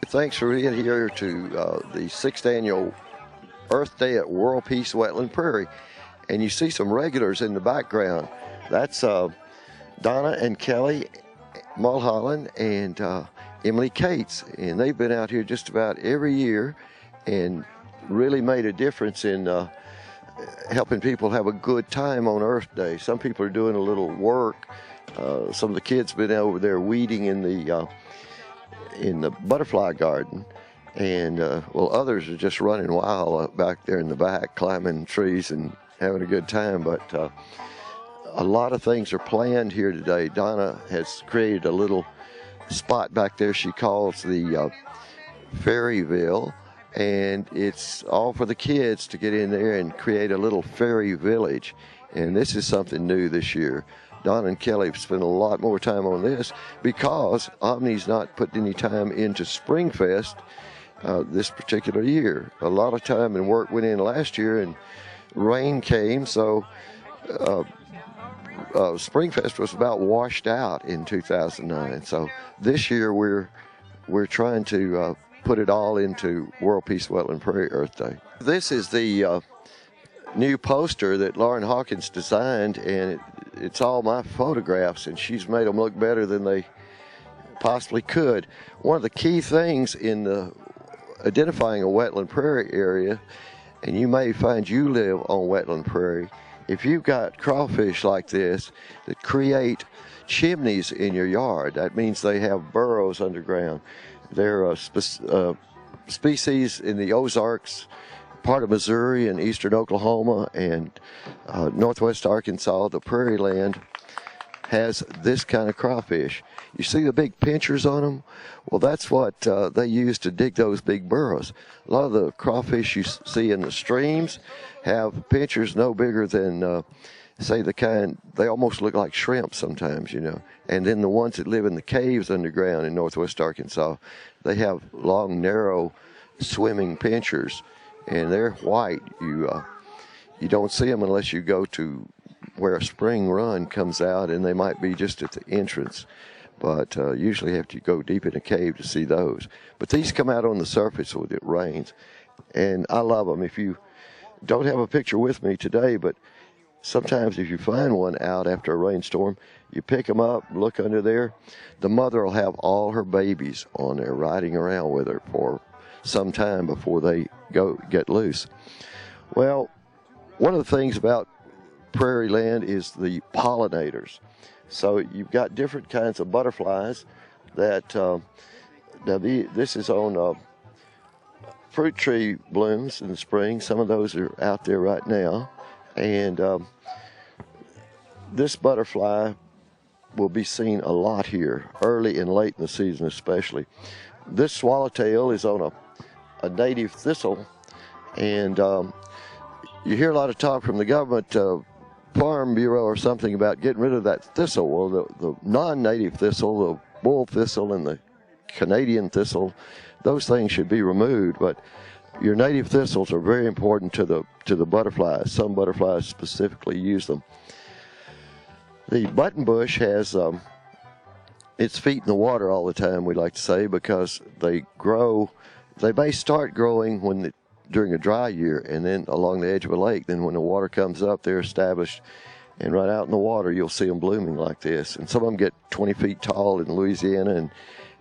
Thanks for being here to the 6th annual Earth Day at World Peace Wetland Prairie. And you see some regulars in the background. That's Donna and Kelly Mulholland and Emily Cates. And they've been out here just about every year and really made a difference in helping people have a good time on Earth Day. Some people are doing a little work. Some of the kids have been over there weeding in the butterfly garden, and well, others are just running wild back there in the back, climbing trees and having a good time. But a lot of things are planned here today. Donna has created a little spot back there she calls the Ferryville, and it's all for the kids to get in there and create a little fairy village. And this is something new this year. Don and Kelly have spent a lot more time on this because Omni's not put any time into Springfest this particular year. A lot of time and work went in last year, and rain came, so Springfest was about washed out in 2009. So this year we're trying to put it all into World Peace Wetland Prairie Earth Day. This is the new poster that Lauren Hawkins designed, and it's all my photographs, and she's made them look better than they possibly could. One of the key things in identifying a wetland prairie area, and you may find you live on wetland prairie, if you've got crawfish like this that create chimneys in your yard, that means they have burrows underground. They're a species in the Ozarks, part of Missouri and eastern Oklahoma and northwest Arkansas. The prairie land has this kind of crawfish. You see the big pinchers on them? Well, that's what they use to dig those big burrows. A lot of the crawfish you see in the streams have pinchers no bigger than, say, the kind, they almost look like shrimp sometimes, you know. And then the ones that live in the caves underground in northwest Arkansas, they have long, narrow swimming pinchers, and they're white. You don't see them unless you go to where a spring run comes out, and they might be just at the entrance. But usually you have to go deep in a cave to see those. But these come out on the surface when it rains, and I love them. If you don't have a picture with me today, but sometimes if you find one out after a rainstorm, you pick them up, look under there. The mother will have all her babies on there riding around with her for some time before they get loose. Well, one of the things about prairie land is the pollinators. So you've got different kinds of butterflies that this is on fruit tree blooms in the spring. Some of those are out there right now, and this butterfly will be seen a lot here early and late in the season, especially. This swallowtail is on a native thistle, and you hear a lot of talk from the government farm bureau or something about getting rid of that thistle. Well, the non-native thistle, the bull thistle and the Canadian thistle, those things should be removed, but your native thistles are very important to the butterflies. Some butterflies specifically use them. The buttonbush has its feet in the water all the time, we like to say, because they may start growing during a dry year, and then along the edge of a lake. Then when the water comes up, they're established, and right out in the water you'll see them blooming like this. And some of them get 20 feet tall in Louisiana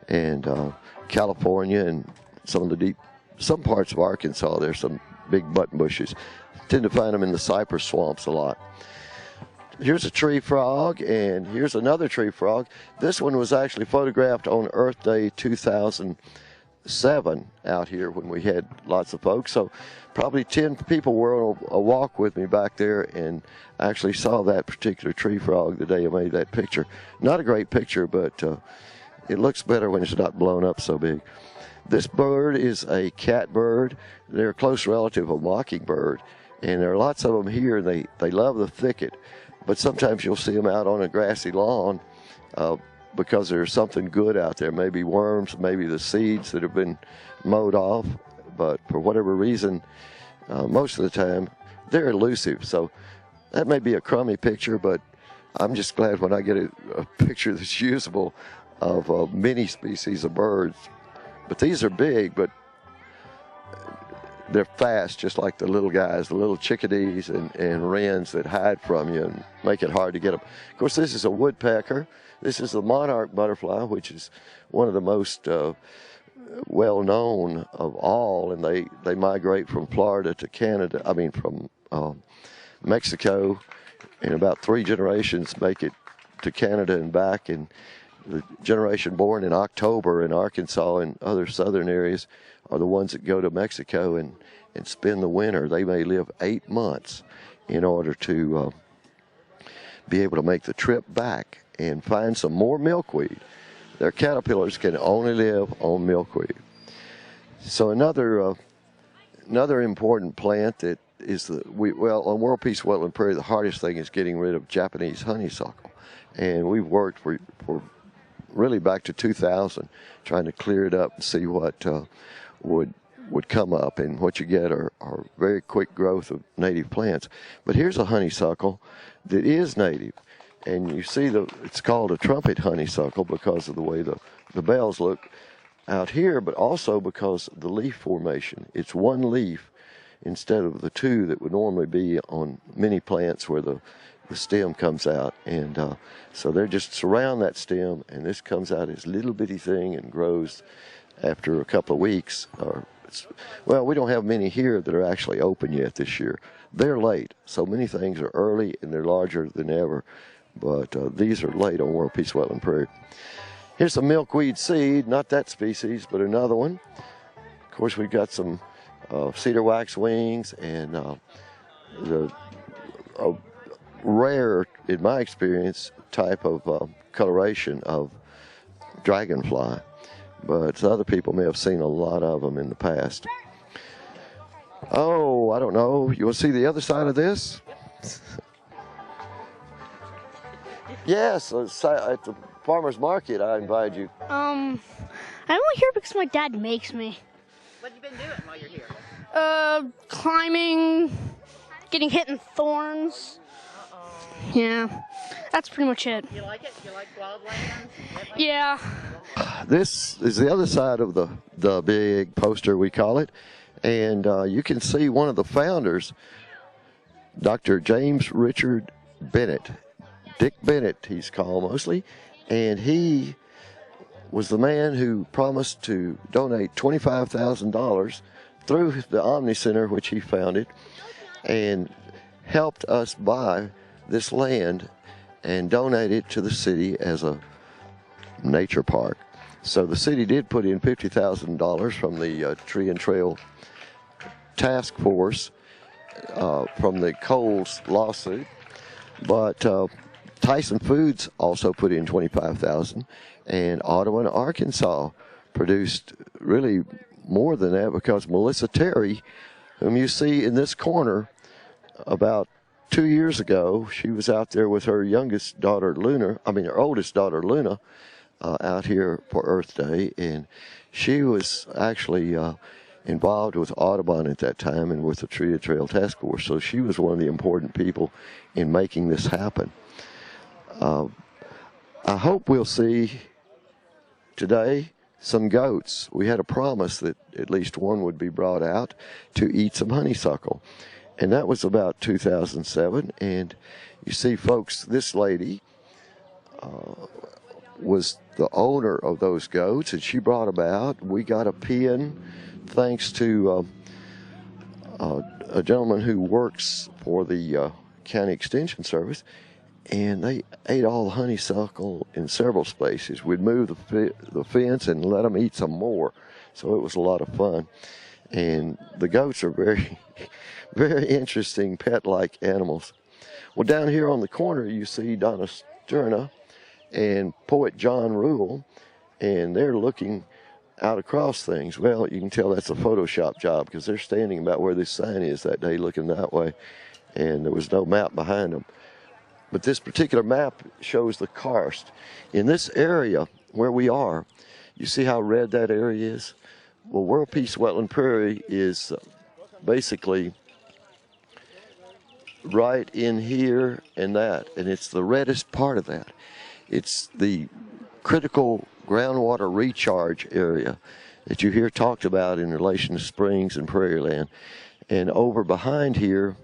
and California, and some parts of Arkansas. There's some big button bushes. Tend to find them in the cypress swamps a lot. Here's a tree frog, and here's another tree frog. This one was actually photographed on Earth Day 2007 out here when we had lots of folks. So probably 10 people were on a walk with me back there and actually saw that particular tree frog the day I made that picture. Not a great picture, but it looks better when it's not blown up so big. This bird is a catbird. They're a close relative of mockingbird, and there are lots of them here. They love the thicket, but sometimes you'll see them out on a grassy lawn because there's something good out there, maybe worms, maybe the seeds that have been mowed off, but for whatever reason, most of the time, they're elusive. So that may be a crummy picture, but I'm just glad when I get a picture that's usable of many species of birds but these are big, but they're fast, just like the little guys, the little chickadees and wrens that hide from you and make it hard to get them. Of course, this is a woodpecker. This is the monarch butterfly, which is one of the most well-known of all, and they migrate from Florida to Canada, from Mexico, and about 3 generations make it to Canada and back, and the generation born in October in Arkansas and other southern areas are the ones that go to Mexico and spend the winter. They may live 8 months in order to be able to make the trip back and find some more milkweed. Their caterpillars can only live on milkweed. So another important plant that is on World Peace Wetland Prairie, the hardest thing is getting rid of Japanese honeysuckle. And we've worked for really back to 2000 trying to clear it up and see what would come up, and what you get are very quick growth of native plants. But here's a honeysuckle that is native, and you see it's called a trumpet honeysuckle because of the way the bells look out here, but also because of the leaf formation. It's one leaf instead of the 2 that would normally be on many plants where the stem comes out, and so they're just surround that stem, and this comes out as a little bitty thing and grows after a couple of weeks. We don't have many here that are actually open yet this year. They're late. So many things are early and they're larger than ever, but these are late on World Peace Wetland Prairie. Here's some milkweed seed, not that species, but another one. Of course, we've got some cedar waxwings and the rare, in my experience, type of coloration of dragonfly. But other people may have seen a lot of them in the past. Oh, I don't know. You want to see the other side of this? Yes, at the farmer's market, I invited you. I'm only here because my dad makes me. What have you been doing while you're here? Climbing, getting hit in thorns. Yeah, that's pretty much it. You like it? You like wildland? Yeah. This is the other side of the big poster, we call it, and you can see one of the founders, Dr. James Richard Bennett, Dick Bennett he's called mostly, and he was the man who promised to donate $25,000 through the Omni Center, which he founded, and helped us buy this land and donate it to the city as a nature park. So the city did put in $50,000 from the Tree and Trail Task Force from the Coles lawsuit, but Tyson Foods also put in $25,000, and Ottawa, Arkansas produced really more than that, because Melissa Terry, whom you see in this corner, about 2 years ago, she was out there with her oldest daughter Luna, out here for Earth Day, and she was actually involved with Audubon at that time and with the Tree and Trail Task Force, so she was one of the important people in making this happen. I hope we'll see today some goats. We had a promise that at least one would be brought out to eat some honeysuckle, and that was about 2007. And you see, folks, this lady was the owner of those goats, and she brought them out. We got a pen thanks to a gentleman who works for the County Extension Service, and they ate all the honeysuckle in several spaces. We'd move the fence and let them eat some more, so it was a lot of fun. And the goats are very, very interesting pet-like animals. Well, down here on the corner, you see Donna Sterna and poet John Rule, and they're looking out across things. Well, you can tell that's a Photoshop job, because they're standing about where this sign is that day looking that way, and there was no map behind them. But this particular map shows the karst. In this area where we are, you see how red that area is? Well, World Peace Wetland Prairie is basically right in here and that, and it's the reddest part of that. It's the critical groundwater recharge area. that you hear talked about in relation to springs and prairie land. And over behind here,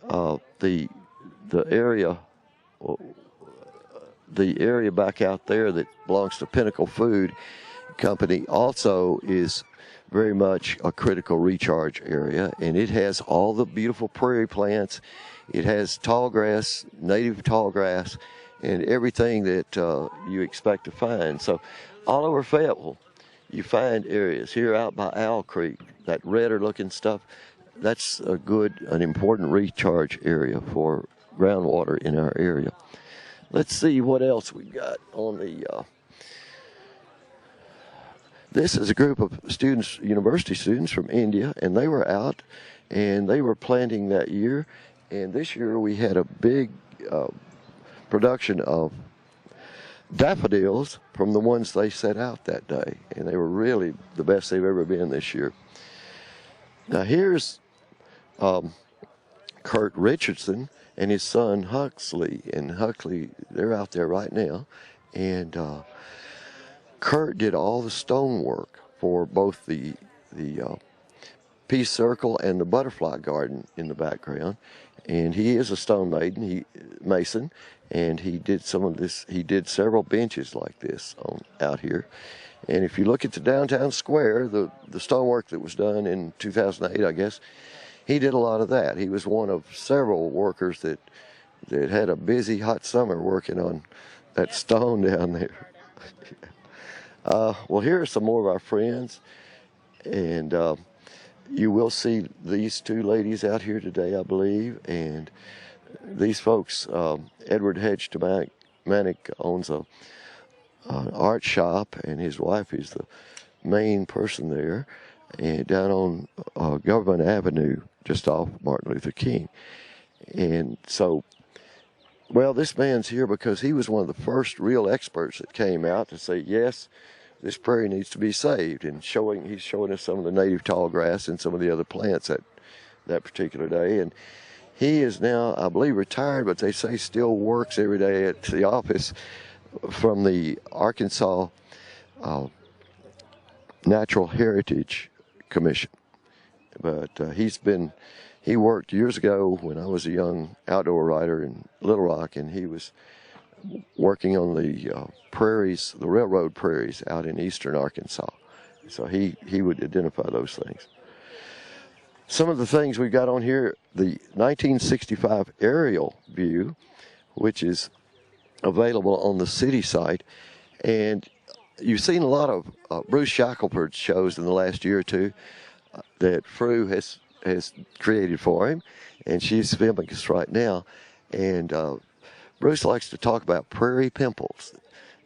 the area back out there that belongs to Pinnacle Food Company also is very much a critical recharge area, and it has all the beautiful prairie plants. It has tall grass, native tall grass, and everything that you expect to find. So all over Fayetteville, you find areas. Here out by Owl Creek, that redder looking stuff, that's an important recharge area for groundwater in our area. Let's see what else we got on the this is a group of students, university students from India, and they were out and they were planting that year. And this year we had a big production of daffodils from the ones they set out that day. And they were really the best they've ever been this year. Now here's Kurt Richardson and his son Huxley. And Huxley, they're out there right now. And Kurt did all the stone work for both the peace circle and the butterfly garden in the background. And he is a stone mason, and he did some of this. He did several benches like this out here. And if you look at the downtown square, the stonework that was done in 2008, I guess, he did a lot of that. He was one of several workers that had a busy hot summer working on that stone down there. Well, here are some more of our friends, and you will see these two ladies out here today, I believe. And these folks, Edward Hedge Manick owns an art shop, and his wife is the main person there, and down on Government Avenue, just off Martin Luther King. And so, well, this man's here because he was one of the first real experts that came out to say, yes, this prairie needs to be saved, and he's showing us some of the native tall grass and some of the other plants that particular day. And he is now, I believe, retired, but they say still works every day at the office from the Arkansas Natural Heritage Commission. But he worked years ago when I was a young outdoor writer in Little Rock, and he was working on the prairies, the railroad prairies out in eastern Arkansas. So he would identify those things. Some of the things we got on here, the 1965 aerial view, which is available on the city site. And you've seen a lot of Bruce Shackelford's shows in the last year or two that Fru has created for him, and she's filming us right now. And Bruce likes to talk about prairie pimples.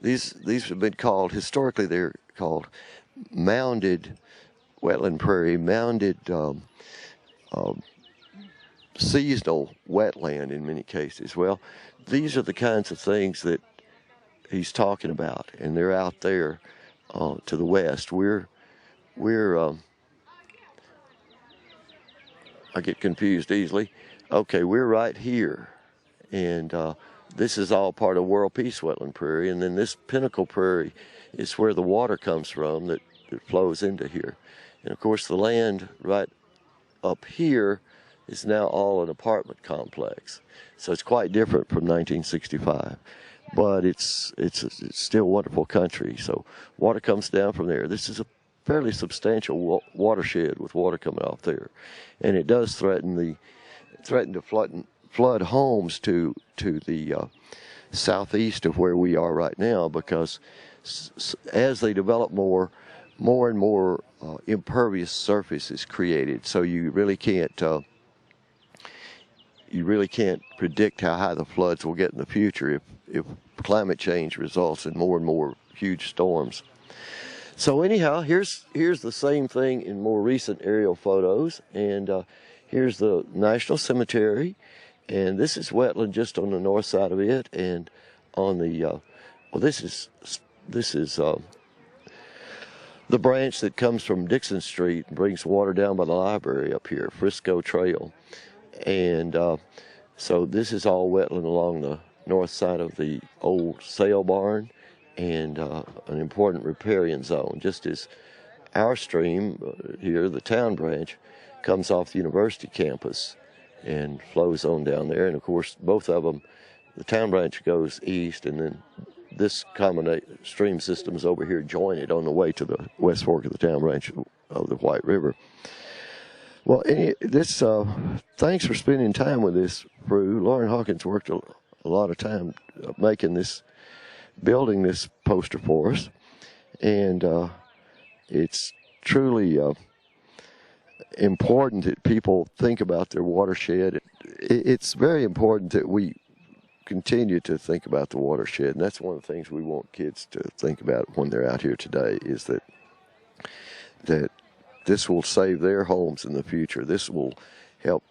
These have been called, historically they're called mounded wetland prairie, mounded seasonal wetland in many cases. Well, these are the kinds of things that he's talking about, and they're out there to the west. We're I get confused easily. Okay, we're right here, and this is all part of World Peace Wetland Prairie, and then this Pinnacle Prairie is where the water comes from that flows into here. And of course the land right up here is now all an apartment complex. So it's quite different from 1965, but it's still wonderful country. So water comes down from there. This is a fairly substantial watershed with water coming off there, and it does threaten to flood homes to the southeast of where we are right now, because as they develop more and more impervious surface is created. So you really can't predict how high the floods will get in the future if climate change results in more and more huge storms. So anyhow, here's the same thing in more recent aerial photos, and here's the National Cemetery, and this is wetland just on the north side of it, and on the this is the branch that comes from Dixon Street and brings water down by the library up here, Frisco Trail. And so this is all wetland along the north side of the old sale barn, and an important riparian zone, just as our stream here, the town branch, comes off the university campus and flows on down there. And of course, both of them, the town branch goes east, and then this common stream system is over here joined on the way to the West Fork of the town branch of the White River. Well, thanks for spending time with this, Prue. Lauren Hawkins worked a lot of time building this poster for us, and it's truly important that people think about their watershed. It's very important that we continue to think about the watershed, and that's one of the things we want kids to think about when they're out here today, is that this will save their homes in the future. This will help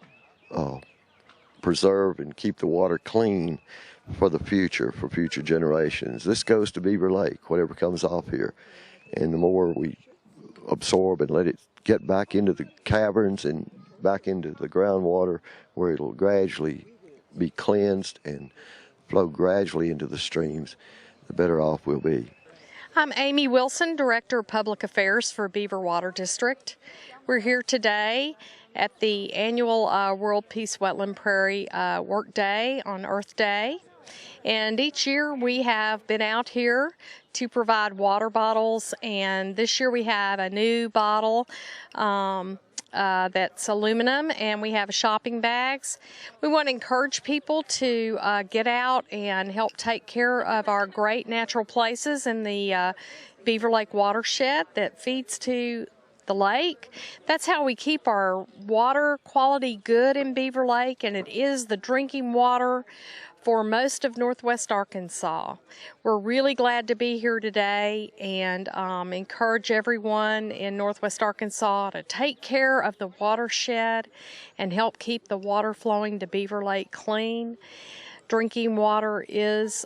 preserve and keep the water clean for the future, for future generations. This goes to Beaver Lake, whatever comes off here. And the more we absorb and let it get back into the caverns and back into the groundwater, where it'll gradually be cleansed and flow gradually into the streams, the better off we'll be. I'm Amy Wilson, Director of Public Affairs for Beaver Water District. We're here today at the annual World Peace Wetland Prairie Work Day on Earth Day. And each year we have been out here to provide water bottles, and this year we have a new bottle that's aluminum, and we have shopping bags. We want to encourage people to get out and help take care of our great natural places in the Beaver Lake watershed that feeds to the lake. That's how we keep our water quality good in Beaver Lake, and it is the drinking water for most of Northwest Arkansas. We're really glad to be here today, and encourage everyone in Northwest Arkansas to take care of the watershed and help keep the water flowing to Beaver Lake clean. Drinking water is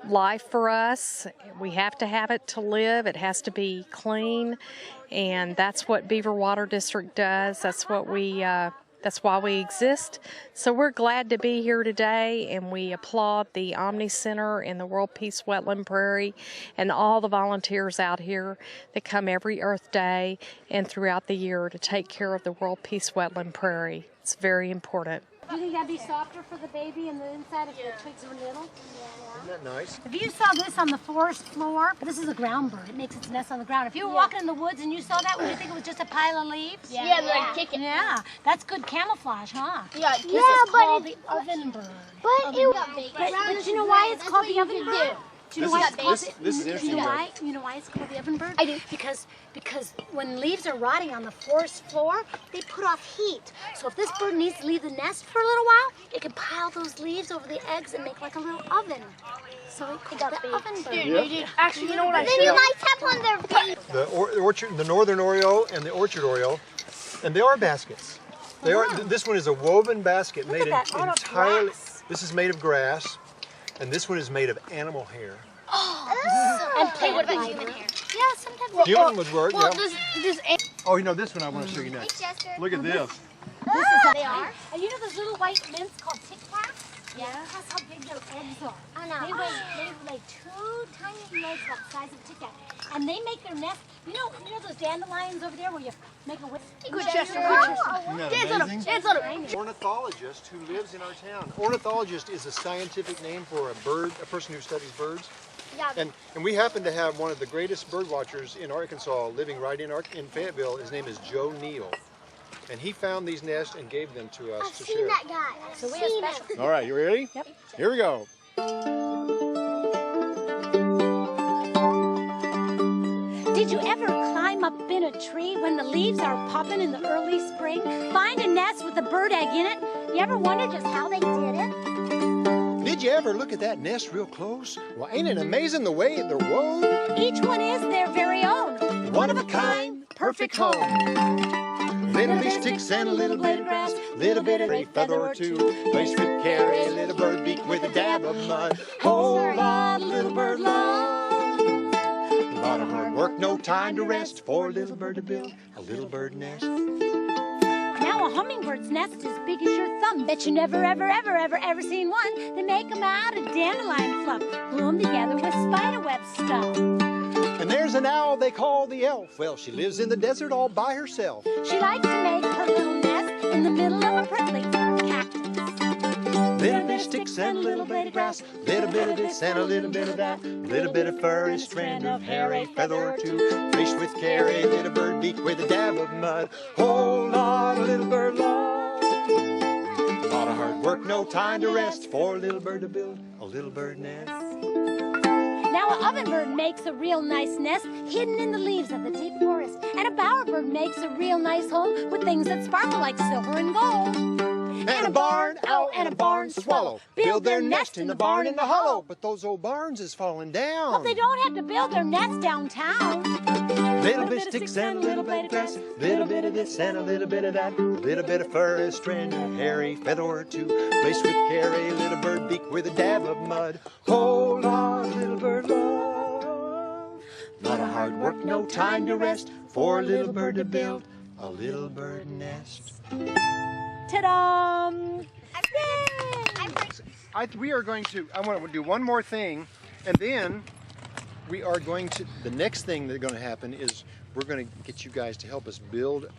life for us. We have to have it to live. It has to be clean, and that's what Beaver Water District does. That's why we exist. So we're glad to be here today, and we applaud the Omni Center and the World Peace Wetland Prairie and all the volunteers out here that come every Earth Day and throughout the year to take care of the World Peace Wetland Prairie. It's very important. Do you think that'd be softer for the baby in the inside if the twigs were little? Isn't that nice? If you saw this on the forest floor, this is a ground bird. It makes its nest on the ground. If you were walking in the woods and you saw that, would you think it was just a pile of leaves? Yeah, like kick it. Yeah, that's good camouflage, huh? Yeah, This is called the oven bird. But you know why it's called the oven bird? Do you know why it's called this is interesting. You know why it's called the oven bird? I do. Because when leaves are rotting on the forest floor, they put off heat. So if this bird needs to leave the nest for a little while, it can pile those leaves over the eggs and make like a little oven. So it got the oven bird. Dude, actually, you know what I Then you might step on their face. The orchard, the northern oriole and the orchard oriole, and they are baskets. They are. This one is a woven basket made entirely. This is made of grass, and this one is made of animal hair. And Hey, what about human hair? Yeah, sometimes. Human would work. Well, Yeah. Oh, you know this one I want to show you next. Look at this. They are. And you know those little white mints called Tic Tacs? Yeah. That's how big their eggs are. I know. They lay two tiny eggs about the size of a Tic Tac. And they make their nest. You know those dandelions over there where you make a whisk? Good Chester. Isn't that amazing? Ornithologist who lives in our town. Ornithologist is a scientific name for a bird, a person who studies birds. Yeah. And we happen to have one of the greatest bird watchers in Arkansas living right in Fayetteville. His name is Joe Neal. And he found these nests and gave them to us to I've seen share. that guy. I've seen him. All right, you ready? Yep. Here we go. Did you ever climb up in a tree when the leaves are popping in the early spring? Find a nest with a bird egg in it? You ever wonder just how they did it? Did you ever look at that nest real close? Well, ain't it amazing the way they're wove? Each one is their very own. One of a kind, perfect home. Little bit of sticks and a little blade of grass, little bit of gray feather or two, placed with care, a little bird beak with a dab of mud. Whole lot of little bird love. A lot of hard work, no time to rest, for a little bird to build a little bird nest. Now a hummingbird's nest is big as your thumb. Bet you never, ever seen one. They make them out of dandelion fluff, glue them together with spiderweb stuff. And there's There's an owl they call the elf. Well, she lives in the desert all by herself. She likes to make her little nest in the middle of a prickly cactus. Little bit of sticks and a little blade of grass, little bit of this and a little bit of that, little bit of furry strand of hair, a feather or two, fish with care, a little bird beak with a dab of mud, whole lot of little bird love. A lot of hard work, no time to rest, for a little bird to build a little bird nest. Now an ovenbird makes a real nice nest hidden in the leaves of the deep forest, and a bowerbird makes a real nice home with things that sparkle like silver and gold. And a barn owl and a barn swallow build their nest in the barn in the hollow. But those old barns is falling down. Well, they don't have to build their nest downtown. Little bit of sticks and a little blade of grass, little bit of this and a little bit of that, little bit of fur, a strand of hairy feather or two, placed with care, a little bird beak with a dab of mud, whole lot of little bird love. Lot of hard work, no time to rest, for a little bird to build a little bird nest. Ta-da! We are going to, I want to do one more thing, and then we are going to, the next thing that's going to happen is we're going to get you guys to help us build a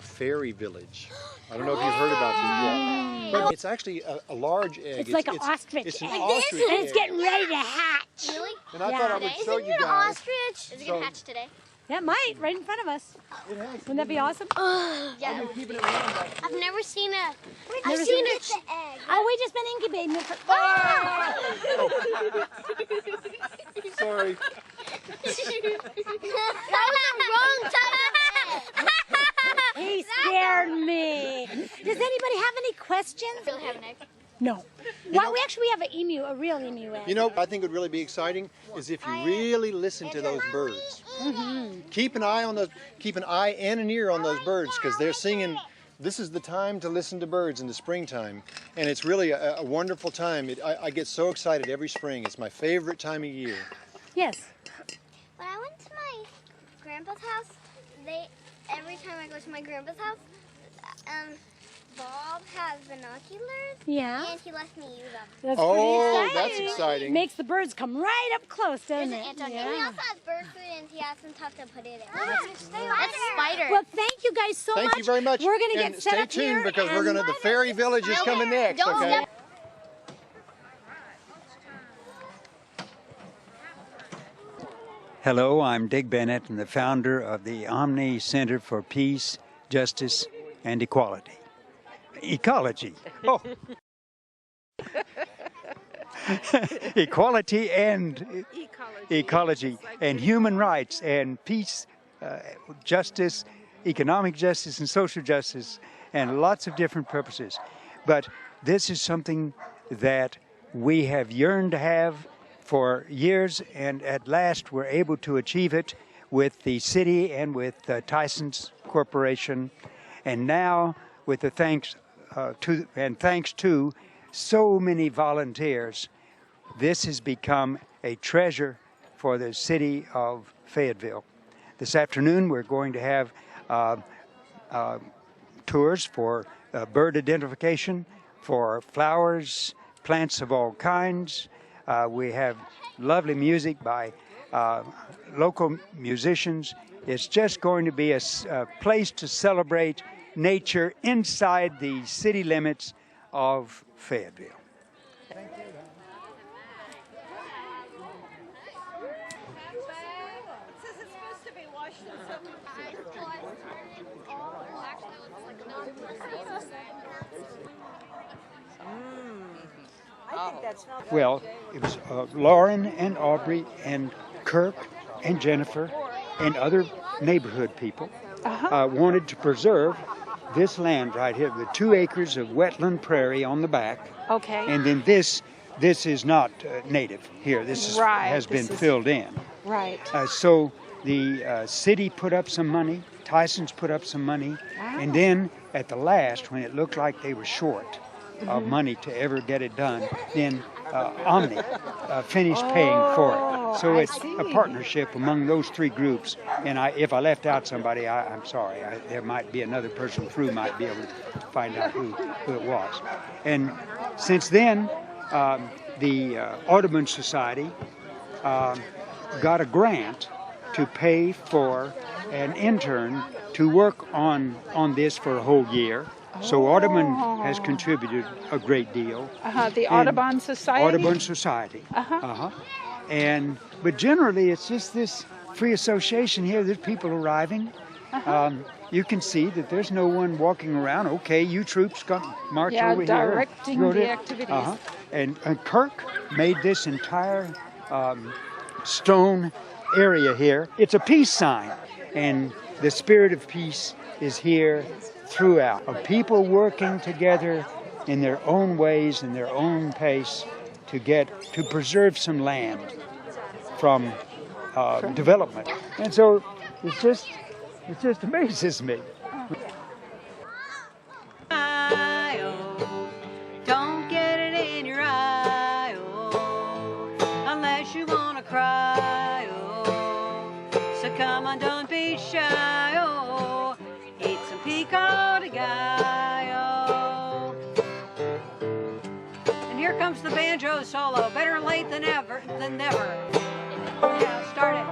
fairy village. I don't know if you've heard about this yet, but it's actually a large egg. It's like an ostrich It's an egg. ostrich And it's egg. getting ready to hatch. Really? And I thought I would show you Isn't it an guys. ostrich? Is it gonna hatch today? Yeah, it might, right in front of us. It has. Wouldn't that be awesome? Yeah. Keeping it around back. I've never seen a. Never I've seen seen it. The egg. Oh, we just been incubating it for... Sorry. That was the wrong time. He scared me. Does anybody have any questions? Really have an egg. No. Well, we actually have an emu, a real emu egg. You know, I think would really be exciting is if you really listen to those birds. Keep an eye on those. Keep an eye and an ear on those birds because they're singing. This is the time to listen to birds in the springtime, and it's really a wonderful time. I get so excited every spring. It's my favorite time of year. Yes. When I went to my grandpa's house, every time I go to my grandpa's house, Bob has binoculars. Yeah. And he lets me use them. That's Oh, pretty that's exciting. Makes the birds come right up close, doesn't There's it? an ant on it. And he also has bird food and he has some stuff to put it in. That's That's spider. Well, thank you guys so much. Thank you very much. We're going to And get set stay up here. tuned because we're and- going to. The fairy village is coming next. Don't Okay. step. Hello, I'm Dick Bennett, and the founder of the Omni Center for Peace, Justice, and Equality. Ecology. Oh. Equality and ecology and human rights and peace, justice, economic justice and social justice, and lots of different purposes. But this is something that we have yearned to have for years, and at last we're able to achieve it with the city and with Tyson's Corporation, and now with the thanks to so many volunteers, this has become a treasure for the city of Fayetteville. This afternoon we're going to have tours for bird identification, for flowers, plants of all kinds. We have lovely music by local musicians. It's just going to be a place to celebrate nature inside the city limits of Fayetteville. Well, it was Lauren and Aubrey and Kirk and Jennifer and other neighborhood people wanted to preserve this land right here, the 2 acres of wetland prairie on the back. Okay. And then this is not native here. This is, has been filled in. Right. So the city put up some money, Tyson's put up some money, and then at the last, when it looked like they were short of money to ever get it done, then Omni finished paying for it. So it's a partnership among those 3 groups. And if I left out somebody, I'm sorry. There might be another person through might be able to find out who it was. And since then, the Audubon Society got a grant to pay for an intern to work on this for a whole year. So Audubon has contributed a great deal. The Audubon Society? Audubon Society. But generally it's just this free association here. There's people arriving. You can see that there's no one walking around. Okay, you troops march over here. Directing the activities. And Kirk made this entire stone area here. It's a peace sign, and the spirit of peace is here throughout. Of people working together in their own ways, in their own pace, to preserve some land from development. And so it just amazes me. Don't get it in your eye, oh, unless you wanna cry, oh. So come on, don't be shy, oh, eat some pico de gallo. And here comes the banjo solo, better late than never. Yeah, start it.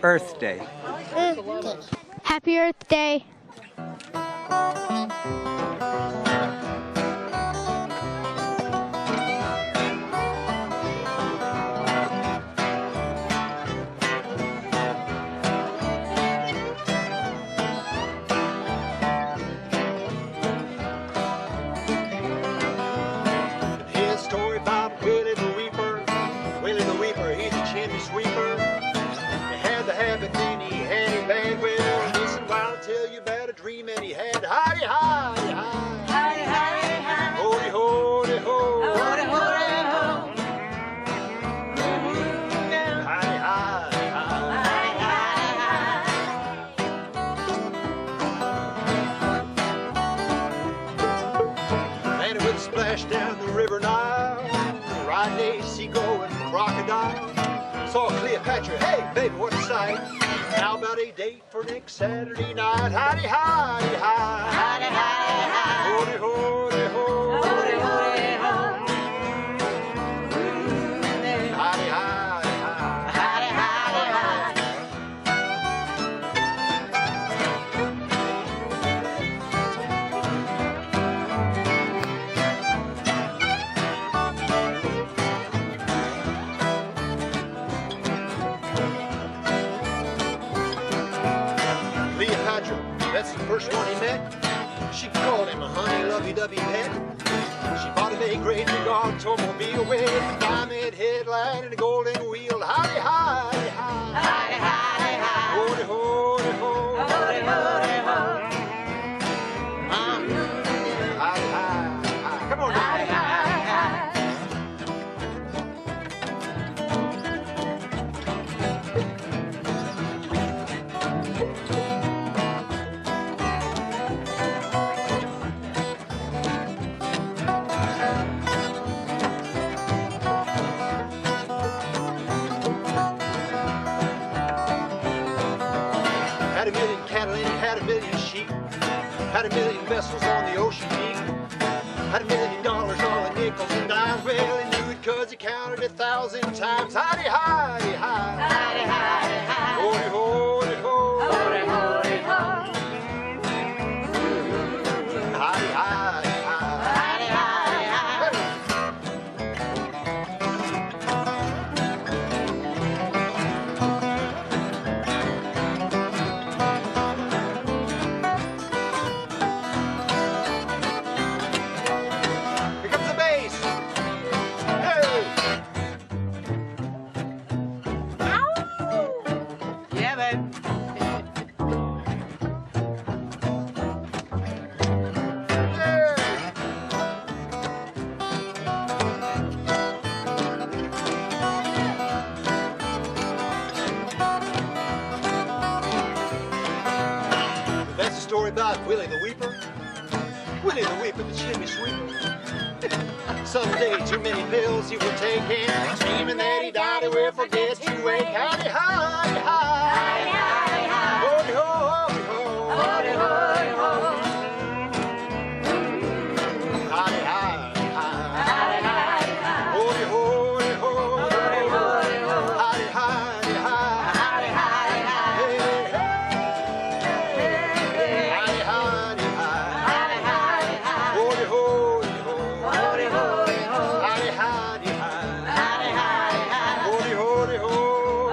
Earth Day. Earth Day. Happy Earth Day. Here's a story about Willie the Weeper. Willie the Weeper, he's a chimney sweeper. He had the habit, then he had it bad. Well, listen while I tell you about a dream and he had. Hidey, hidey, hidey. Hidey, hidey, hidey. Holy, holy, ho. Holy, holy, ho. Hidey, hidey, hidey. Hidey, hidey, hidey. Landed with a splash down the river Nile. Riding a seagull and crocodile. Saw Cleopatra, hey baby, what a sight. How about a date for next Saturday night? Hidey, hidey, hidey. Hidey, hidey, hidey. Holy, holy, ho. Holy, holy, ho. Hidey, hidey, hidey. Hidey, hidey, hidey. Cleopatra, that's the first one he met. She called him a honey lovey-dovey pet. She bought him a great big automobile with a diamond headlight and a golden wheel. Hidey, hidey, hidey. Hidey, hidey, hidey. Holy, holy, ho. Holy, holy, ho. Hidey, hidey, hidey. Come on, Hidey, now. hidey, hidey. Had a million cattle and he had a million sheep. Had a million vessels on the ocean deep. Had $1 million, all in nickels and dimes. Well, he knew it 'cause he counted 1,000 times. Hidey, hidey, hidey. Hidey, hidey, hidey. Holy, holy, ho. Holy, holy, ho. Hidey, hidey, hidey. Hidey, hidey, hidey. Here comes the bass. Hey. Yeah, babe. That's the story about Willie the Weeper. Willie the Weeper, the chimney sweeper. Someday too many pills he will take in, screaming that he died, he will forget to wake. Hidey, hidey, hidey. Hidey, hidey, hidey. Holy, holy, ho. Holy, holy, ho. Hidey, hidey, hidey. Hidey, hidey, hidey. Holy, holy, ho. Holy, holy, ho. Hidey, hidey, hidey. Hidey, hidey, hidey. Hey, hey. Hidey, hidey, hidey. Hidey, hidey, hidey. Holy, holy, ho. Holy, holy, ho. Hidey, hidey, hidey. Hidey, hidey, hidey. Holy, holy, ho.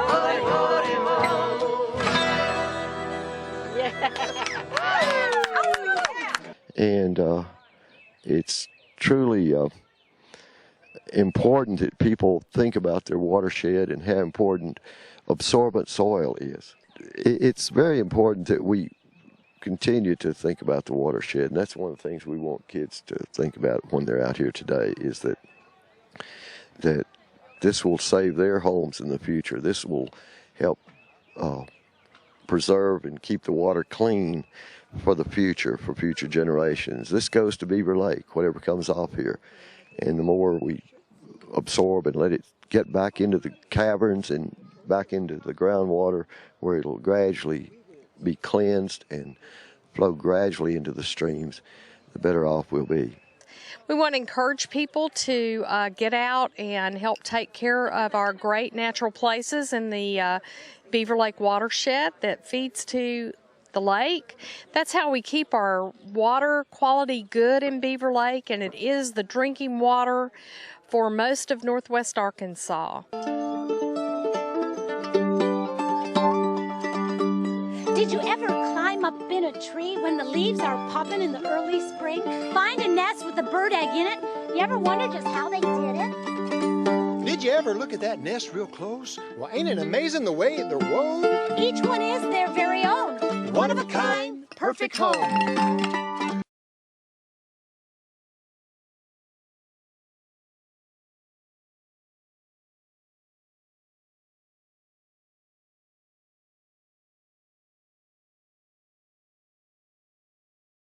Holy, holy, ho. And it's truly important that people think about their watershed and how important absorbent soil is. It's very important that we continue to think about the watershed, and that's one of the things we want kids to think about when they're out here today, is that this will save their homes in the future. This will help preserve and keep the water clean for the future, for future generations. This goes to Beaver Lake, whatever comes off here. And the more we absorb and let it get back into the caverns and back into the groundwater, where it'll gradually be cleansed and flow gradually into the streams, the better off we'll be. We want to encourage people to get out and help take care of our great natural places in the Beaver Lake Watershed that feeds to the lake. That's how we keep our water quality good in Beaver Lake, and it is the drinking water for most of northwest Arkansas. Did you ever climb up in a tree when the leaves are popping in the early spring? Find a nest with a bird egg in it? You ever wonder just how they did it? Did you ever look at that nest real close? Well, ain't it amazing the way they're wove? Each one is their very own. One of a kind, perfect home.